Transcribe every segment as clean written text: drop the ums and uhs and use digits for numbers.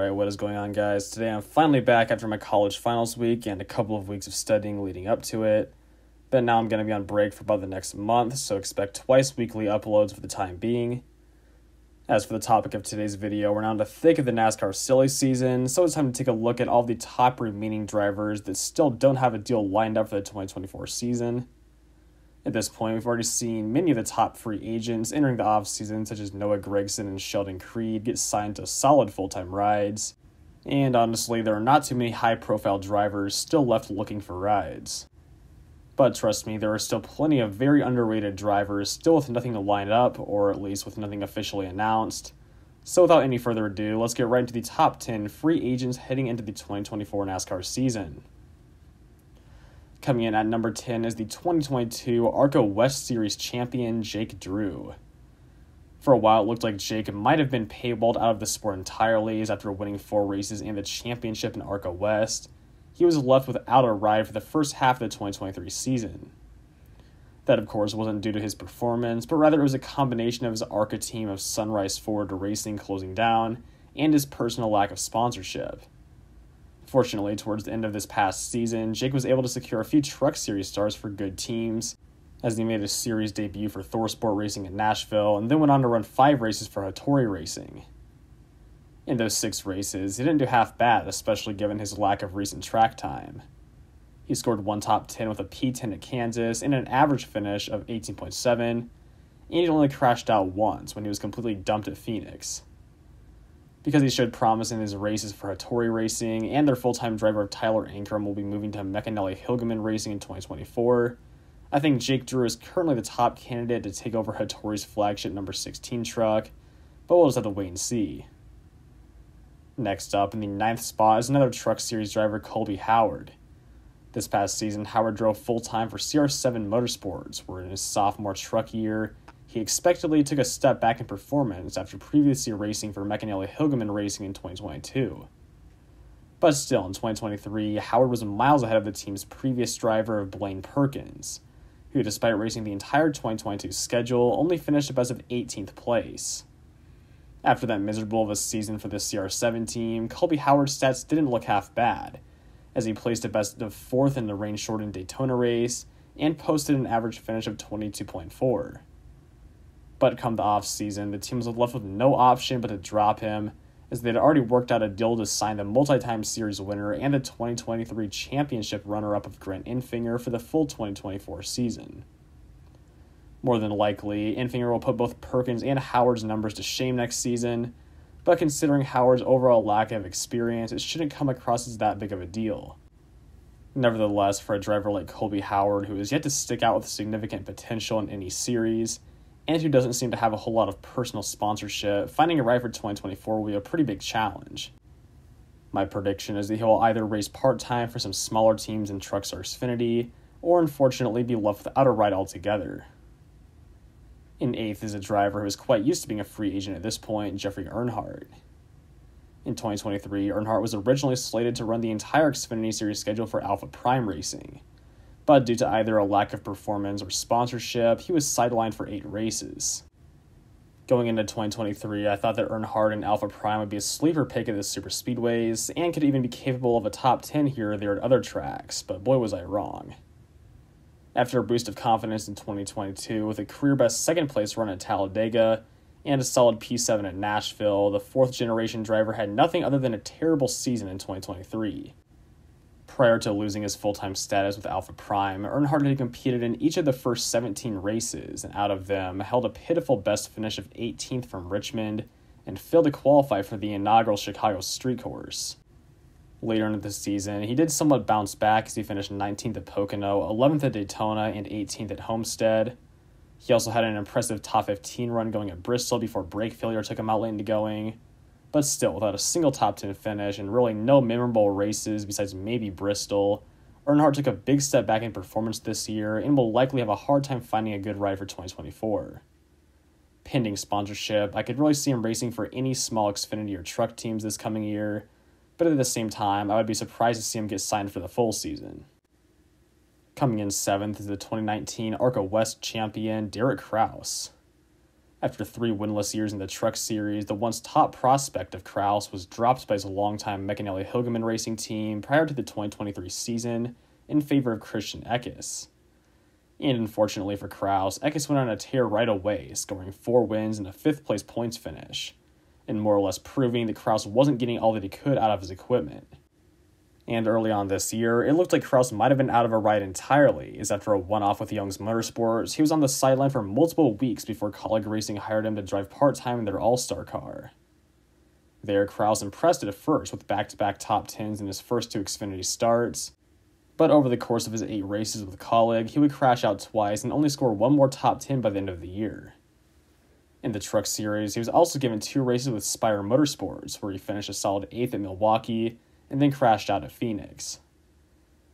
Alright, what is going on, guys? Today I'm finally back after my college finals week and a couple of weeks of studying leading up to it. But now I'm going to be on break for about the next month, so expect twice weekly uploads for the time being. As for the topic of today's video, we're now in the thick of the NASCAR silly season, so it's time to take a look at all the top remaining drivers that still don't have a deal lined up for the 2024 season. At this point, we've already seen many of the top free agents entering the offseason, such as Noah Gragson and Sheldon Creed, get signed to solid full-time rides. And honestly, there are not too many high-profile drivers still left looking for rides. But trust me, there are still plenty of very underrated drivers still with nothing to line up, or at least with nothing officially announced. So without any further ado, let's get right into the top 10 free agents heading into the 2024 NASCAR season. Coming in at number 10 is the 2022 ARCA West Series champion, Jake Drew. For a while, it looked like Jake might have been paywalled out of the sport entirely, as after winning 4 races and the championship in ARCA West, he was left without a ride for the first half of the 2023 season. That, of course, wasn't due to his performance, but rather it was a combination of his ARCA team of Sunrise Forward Racing closing down and his personal lack of sponsorship. Fortunately, towards the end of this past season, Jake was able to secure a few Truck Series starts for good teams, as he made his series debut for ThorSport Racing in Nashville, and then went on to run 5 races for Hattori Racing. In those 6 races, he didn't do half bad, especially given his lack of recent track time. He scored 1 top 10 with a P10 at Kansas and an average finish of 18.7, and he only crashed out once when he was completely dumped at Phoenix. Because he showed promise in his races for Hattori Racing, and their full-time driver Tyler Ankrum will be moving to McAnally-Hilgeman Racing in 2024, I think Jake Drew is currently the top candidate to take over Hattori's flagship number 16 truck, but we'll just have to wait and see. Next up, in the 9th spot, is another Truck Series driver, Colby Howard. This past season, Howard drove full-time for CR7 Motorsports, where in his sophomore truck year, he expectedly took a step back in performance after previously racing for McAnally-Hilgeman Racing in 2022. But still, in 2023, Howard was miles ahead of the team's previous driver of Blaine Perkins, who, despite racing the entire 2022 schedule, only finished up as of 18th place. After that miserable of a season for the CR7 team, Colby Howard's stats didn't look half bad, as he placed a best of 4th in the rain-shortened Daytona race and posted an average finish of 22.4. But come the off-season, the team was left with no option but to drop him, as they had already worked out a deal to sign the multi-time series winner and the 2023 championship runner-up of Grant Enfinger for the full 2024 season. More than likely, Enfinger will put both Perkins and Howard's numbers to shame next season, but considering Howard's overall lack of experience, it shouldn't come across as that big of a deal. Nevertheless, for a driver like Colby Howard, who is yet to stick out with significant potential in any series, and who doesn't seem to have a whole lot of personal sponsorship, finding a ride for 2024 will be a pretty big challenge. My prediction is that he will either race part-time for some smaller teams in Trucks or Xfinity, or unfortunately be left without a ride altogether. In 8th is a driver who is quite used to being a free agent at this point, Jeffrey Earnhardt. In 2023, Earnhardt was originally slated to run the entire Xfinity Series schedule for Alpha Prime Racing, but due to either a lack of performance or sponsorship, he was sidelined for 8 races. Going into 2023, I thought that Earnhardt and Alpha Prime would be a sleeper pick at the superspeedways, and could even be capable of a top 10 here or there at other tracks, but boy was I wrong. After a boost of confidence in 2022, with a career-best second-place run at Talladega, and a solid P7 at Nashville, the 4th-generation driver had nothing other than a terrible season in 2023. Prior to losing his full-time status with Alpha Prime, Earnhardt had competed in each of the first 17 races, and out of them, held a pitiful best finish of 18th from Richmond, and failed to qualify for the inaugural Chicago Street Course. Later in the season, he did somewhat bounce back as he finished 19th at Pocono, 11th at Daytona, and 18th at Homestead. He also had an impressive top 15 run going at Bristol before brake failure took him out late into going. But still, without a single top 10 finish and really no memorable races besides maybe Bristol, Earnhardt took a big step back in performance this year and will likely have a hard time finding a good ride for 2024. Pending sponsorship, I could really see him racing for any small Xfinity or truck teams this coming year, but at the same time, I would be surprised to see him get signed for the full season. Coming in 7th is the 2019 ARCA West champion, Derek Kraus. After 3 winless years in the Truck Series, the once top prospect of Kraus was dropped by his longtime Meccanelli Hilgemann racing team prior to the 2023 season in favor of Christian Eckes. And unfortunately for Kraus, Eckes went on a tear right away, scoring 4 wins and a 5th place points finish, and more or less proving that Kraus wasn't getting all that he could out of his equipment. And early on this year, it looked like Kraus might have been out of a ride entirely, as after a one-off with Young's Motorsports, he was on the sideline for multiple weeks before Colleague Racing hired him to drive part-time in their All-Star car. There, Kraus impressed at first with back-to-back top 10s in his first 2 Xfinity starts, but over the course of his 8 races with Colleague, he would crash out twice and only score 1 more top 10 by the end of the year. In the Truck Series, he was also given 2 races with Spire Motorsports, where he finished a solid 8th at Milwaukee, and then crashed out at Phoenix.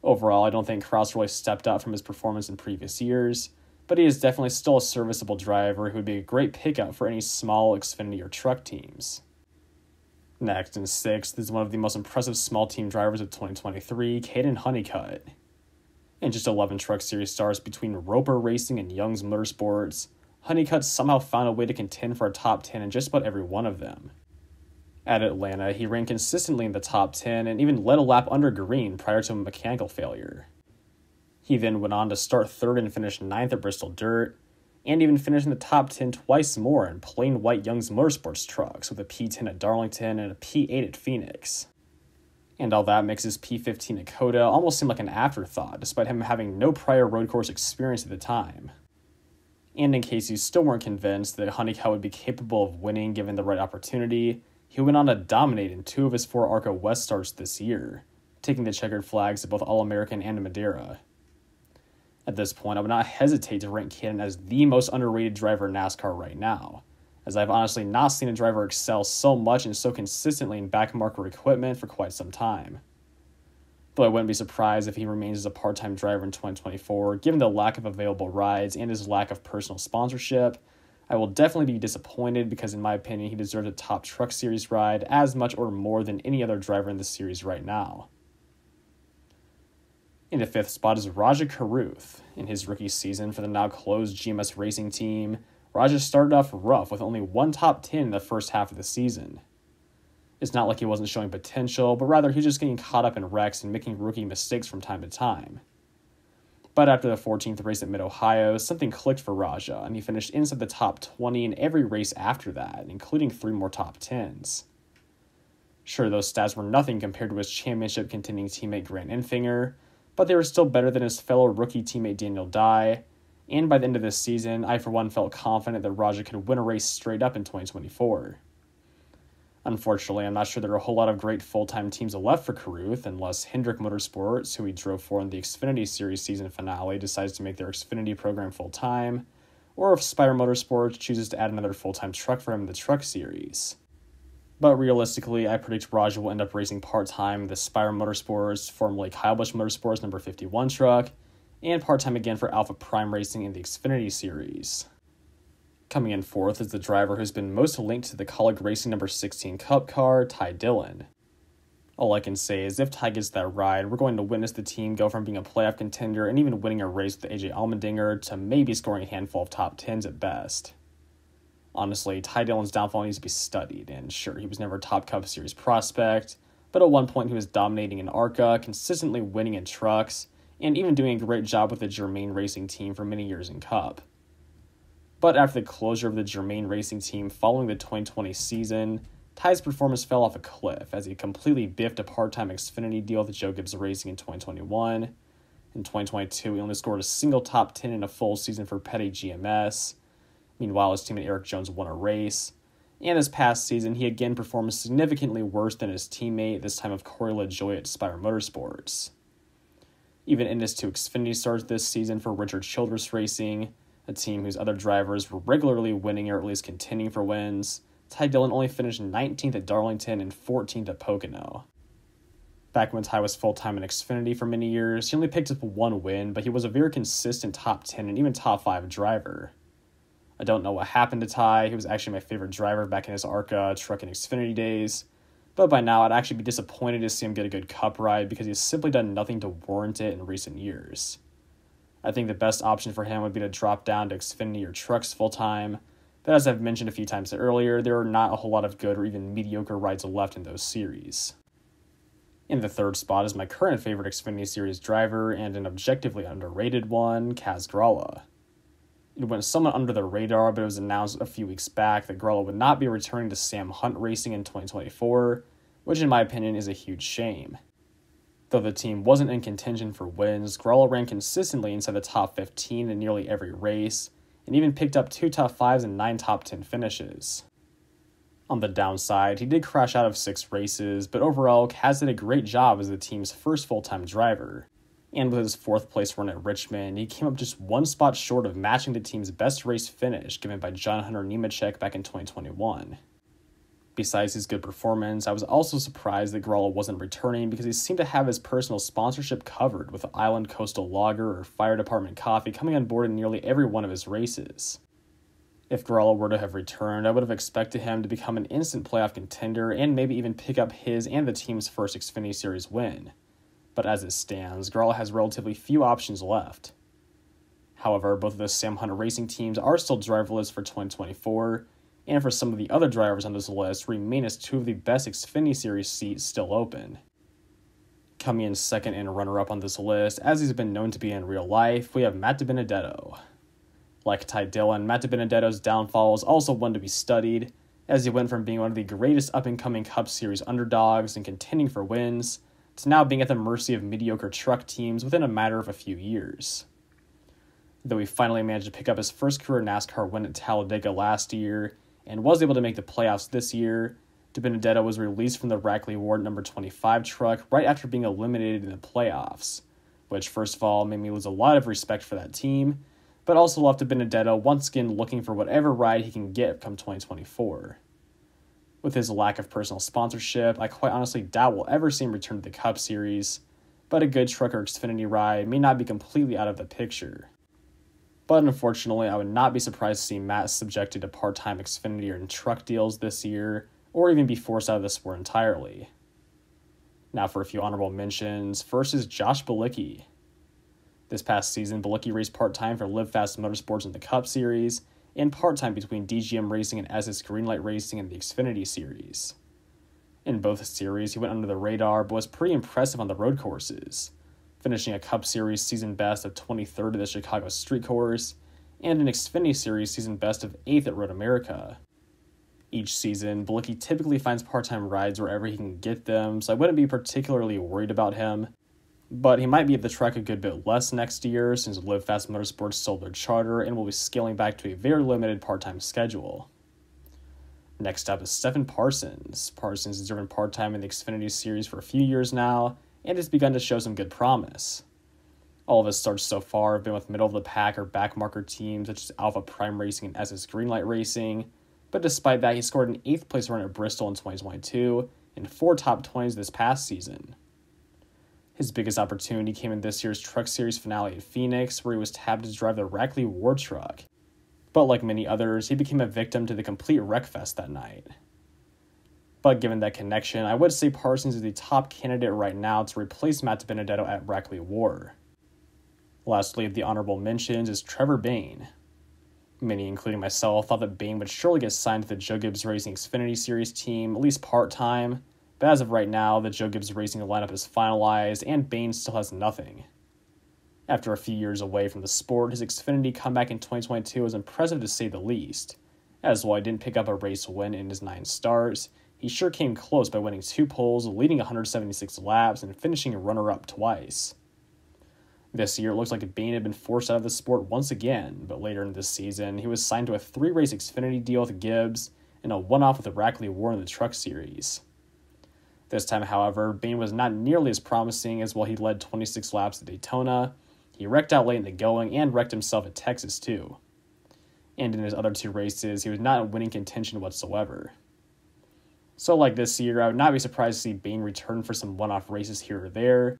Overall, I don't think Kraus really stepped up from his performance in previous years, but he is definitely still a serviceable driver who would be a great pickup for any small Xfinity or truck teams. Next, in 6th, is one of the most impressive small team drivers of 2023, Caden Honeycutt. In just 11 Truck Series starts between Roper Racing and Young's Motorsports, Honeycutt somehow found a way to contend for a top 10 in just about every one of them. At Atlanta, he ran consistently in the top 10 and even led a lap under green prior to a mechanical failure. He then went on to start 3rd and finish 9th at Bristol Dirt, and even finished in the top 10 twice more in plain white Young's Motorsports trucks with a P10 at Darlington and a P8 at Phoenix. And all that makes his P15 at Coda almost seem like an afterthought, despite him having no prior road course experience at the time. And in case you still weren't convinced that Honeycutt would be capable of winning given the right opportunity, he went on to dominate in 2 of his 4 ARCA West starts this year, taking the checkered flags at both All-American and Madeira. At this point, I would not hesitate to rank Caden as the most underrated driver in NASCAR right now, as I've honestly not seen a driver excel so much and so consistently in backmarker equipment for quite some time. Though I wouldn't be surprised if he remains as a part-time driver in 2024, given the lack of available rides and his lack of personal sponsorship. I will definitely be disappointed because, in my opinion, he deserves a top Truck Series ride as much or more than any other driver in the series right now. In the 5th spot is Rajah Caruth. In his rookie season for the now closed GMS Racing team, Rajah started off rough with only 1 top 10 in the first half of the season. It's not like he wasn't showing potential, but rather he was just getting caught up in wrecks and making rookie mistakes from time to time. But after the 14th race at Mid-Ohio, something clicked for Rajah, and he finished inside the top 20 in every race after that, including 3 more top 10s. Sure, those stats were nothing compared to his championship contending teammate Grant Enfinger, but they were still better than his fellow rookie teammate Daniel Dye, and by the end of this season, I for one felt confident that Rajah could win a race straight up in 2024. Unfortunately, I'm not sure there are a whole lot of great full-time teams left for Caruth unless Hendrick Motorsports, who he drove for in the Xfinity Series season finale, decides to make their Xfinity program full-time, or if Spire Motorsports chooses to add another full-time truck for him in the Truck Series. But realistically, I predict Rajah will end up racing part-time in the Spire Motorsports, formerly Kyle Busch Motorsports number 51 truck, and part-time again for Alpha Prime Racing in the Xfinity Series. Coming in 4th is the driver who's been most linked to the Colleague Racing number 16 Cup car, Ty Dillon. All I can say is if Ty gets that ride, we're going to witness the team go from being a playoff contender and even winning a race with AJ Allmendinger to maybe scoring a handful of top 10s at best. Honestly, Ty Dillon's downfall needs to be studied, and sure, he was never a top Cup Series prospect, but at one point he was dominating in ARCA, consistently winning in trucks, and even doing a great job with the Germain Racing team for many years in Cup. But after the closure of the Germain Racing team following the 2020 season, Ty's performance fell off a cliff as he completely biffed a part-time Xfinity deal with Joe Gibbs Racing in 2021. In 2022, he only scored a single top 10 in a full season for Petty GMS. Meanwhile, his teammate Eric Jones won a race. And this past season, he again performed significantly worse than his teammate, this time of Corey LaJoie at Spire Motorsports. Even in his 2 Xfinity starts this season for Richard Childress Racing, a team whose other drivers were regularly winning or at least contending for wins, Ty Dillon only finished 19th at Darlington and 14th at Pocono. Back when Ty was full-time in Xfinity for many years, he only picked up 1 win, but he was a very consistent top 10 and even top 5 driver. I don't know what happened to Ty. He was actually my favorite driver back in his ARCA, truck, and Xfinity days, but by now I'd actually be disappointed to see him get a good Cup ride because he's simply done nothing to warrant it in recent years. I think the best option for him would be to drop down to Xfinity or trucks full-time, but as I've mentioned a few times earlier, there are not a whole lot of good or even mediocre rides left in those series. In the third spot is my current favorite Xfinity Series driver and an objectively underrated one, Kaz Grala. It went somewhat under the radar, but it was announced a few weeks back that Grala would not be returning to Sam Hunt Racing in 2024, which in my opinion is a huge shame. Though the team wasn't in contention for wins, Grala ran consistently inside the top 15 in nearly every race, and even picked up 2 top 5s and 9 top 10 finishes. On the downside, he did crash out of 6 races, but overall, Kaz did a great job as the team's first full-time driver. And with his 4th place run at Richmond, he came up just 1 spot short of matching the team's best race finish given by John Hunter Nemechek back in 2021. Besides his good performance, I was also surprised that Grala wasn't returning because he seemed to have his personal sponsorship covered, with Island Coastal Lager or Fire Department Coffee coming on board in nearly every one of his races. If Grala were to have returned, I would have expected him to become an instant playoff contender and maybe even pick up his and the team's first Xfinity Series win. But as it stands, Grala has relatively few options left. However, both of the Sam Hunt Racing teams are still driverless for 2024, and for some of the other drivers on this list remain as 2 of the best Xfinity Series seats still open. Coming in second and runner-up on this list, as he's been known to be in real life, we have Matt DiBenedetto. Like Ty Dillon, Matt DiBenedetto's downfall is also one to be studied, as he went from being one of the greatest up-and-coming Cup Series underdogs and contending for wins, to now being at the mercy of mediocre truck teams within a matter of a few years. Though he finally managed to pick up his first career NASCAR win at Talladega last year, and was able to make the playoffs this year, DiBenedetto was released from the Rackley Ward number 25 truck right after being eliminated in the playoffs, which first of all made me lose a lot of respect for that team, but also left DiBenedetto once again looking for whatever ride he can get come 2024. With his lack of personal sponsorship, I quite honestly doubt we'll ever see him return to the Cup Series, but a good truck or Xfinity ride may not be completely out of the picture. But unfortunately, I would not be surprised to see Matt subjected to part-time Xfinity or truck deals this year, or even be forced out of the sport entirely. Now for a few honorable mentions. First is Josh Bilicki. This past season, Bilicki raced part-time for Live Fast Motorsports in the Cup Series, and part-time between DGM Racing and SS Greenlight Racing in the Xfinity Series. In both series, he went under the radar, but was pretty impressive on the road courses, finishing a Cup Series season best of 23rd at the Chicago Street Course, and an Xfinity Series season best of 8th at Road America. Each season, Bilicki typically finds part-time rides wherever he can get them, so I wouldn't be particularly worried about him. But he might be at the track a good bit less next year, since Live Fast Motorsports sold their charter and will be scaling back to a very limited part-time schedule. Next up is Stephen Parsons. Parsons has driven part-time in the Xfinity Series for a few years now, and has begun to show some good promise. All of his starts so far have been with middle-of-the-pack or backmarker teams such as Alpha Prime Racing and SS Greenlight Racing, but despite that, he scored an 8th place run at Bristol in 2022 and 4 top 20s this past season. His biggest opportunity came in this year's Truck Series finale at Phoenix, where he was tabbed to drive the Rackley Ward truck. But like many others, he became a victim to the complete wreckfest that night. But given that connection, I would say Parsons is the top candidate right now to replace Matt DiBenedetto at Rackley Ward. Lastly, of the honorable mentions is Trevor Bayne. Many, including myself, thought that Bayne would surely get signed to the Joe Gibbs Racing Xfinity Series team, at least part-time, but as of right now, the Joe Gibbs Racing lineup is finalized, and Bayne still has nothing. After a few years away from the sport, his Xfinity comeback in 2022 was impressive to say the least, as while he didn't pick up a race win in his 9 starts, he sure came close by winning 2 poles, leading 176 laps, and finishing runner-up twice. This year, it looks like Bayne had been forced out of the sport once again, but later in this season, he was signed to a 3-race Xfinity deal with Gibbs and a one-off with the Rackley Ward in the Truck Series. This time, however, Bayne was not nearly as promising, as while he led 26 laps at Daytona, he wrecked out late in the going and wrecked himself at Texas too. And in his other 2 races, he was not in winning contention whatsoever. So like this year, I would not be surprised to see Bayne return for some one-off races here or there,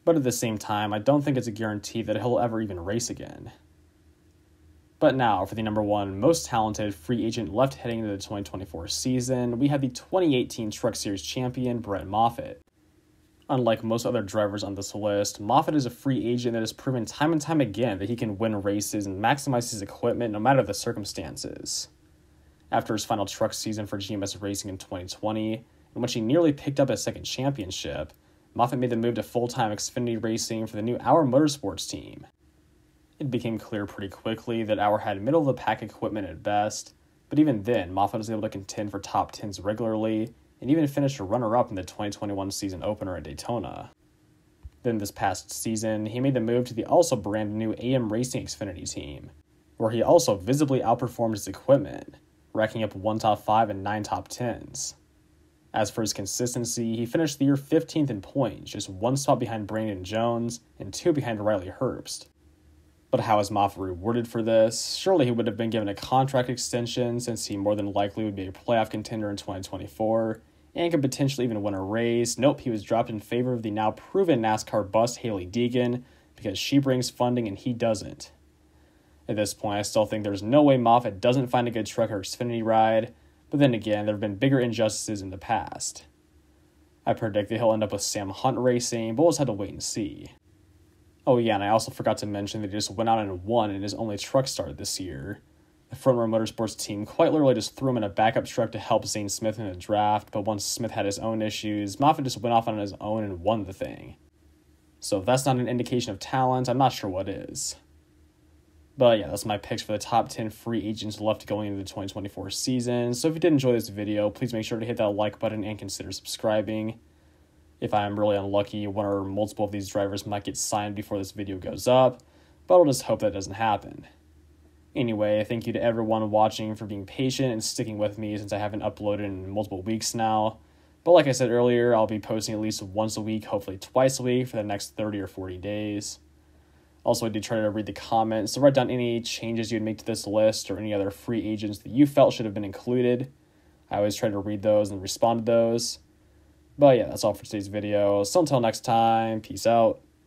but at the same time, I don't think it's a guarantee that he'll ever even race again. But now, for the number 1 most talented free agent left heading into the 2024 season, we have the 2018 Truck Series champion, Brett Moffitt. Unlike most other drivers on this list, Moffitt is a free agent that has proven time and time again that he can win races and maximize his equipment no matter the circumstances. after his final truck season for GMS Racing in 2020, in which he nearly picked up his second championship. Moffitt made the move to full-time Xfinity racing for the new Auer Motorsports team. It became clear pretty quickly that Auer had middle-of-the-pack equipment at best, but even then, Moffitt was able to contend for top 10s regularly, and even finished a runner-up in the 2021 season opener at Daytona. Then this past season, he made the move to the also brand new AM Racing Xfinity team, where he also visibly outperformed his equipment, racking up 1 top 5 and 9 top 10s. As for his consistency, he finished the year 15th in points, just 1 spot behind Brandon Jones and 2 behind Riley Herbst. But how is Moffitt rewarded for this? Surely he would have been given a contract extension, since he more than likely would be a playoff contender in 2024, and could potentially even win a race. Nope, he was dropped in favor of the now proven NASCAR bust Hailie Deegan, because she brings funding and he doesn't. At this point, I still think there's no way Moffitt doesn't find a good truck or Xfinity ride, but then again, there have been bigger injustices in the past. I predict that he'll end up with Sam Hunt Racing, but we'll just have to wait and see. Oh yeah, and I also forgot to mention that he just went out and won in his only truck start this year. The Front Row Motorsports team quite literally just threw him in a backup truck to help Zane Smith in the draft, but once Smith had his own issues, Moffitt just went off on his own and won the thing. So if that's not an indication of talent, I'm not sure what is. But yeah, that's my picks for the top 10 free agents left going into the 2024 season. So if you did enjoy this video, please make sure to hit that like button and consider subscribing. If I'm really unlucky, one or multiple of these drivers might get signed before this video goes up, but I'll just hope that doesn't happen. Anyway, thank you to everyone watching for being patient and sticking with me since I haven't uploaded in multiple weeks now. But like I said earlier, I'll be posting at least once a week, hopefully twice a week for the next 30 or 40 days. Also, I did try to read the comments, so write down any changes you'd make to this list or any other free agents that you felt should have been included. I always try to read those and respond to those. But yeah, that's all for today's video. So until next time, peace out.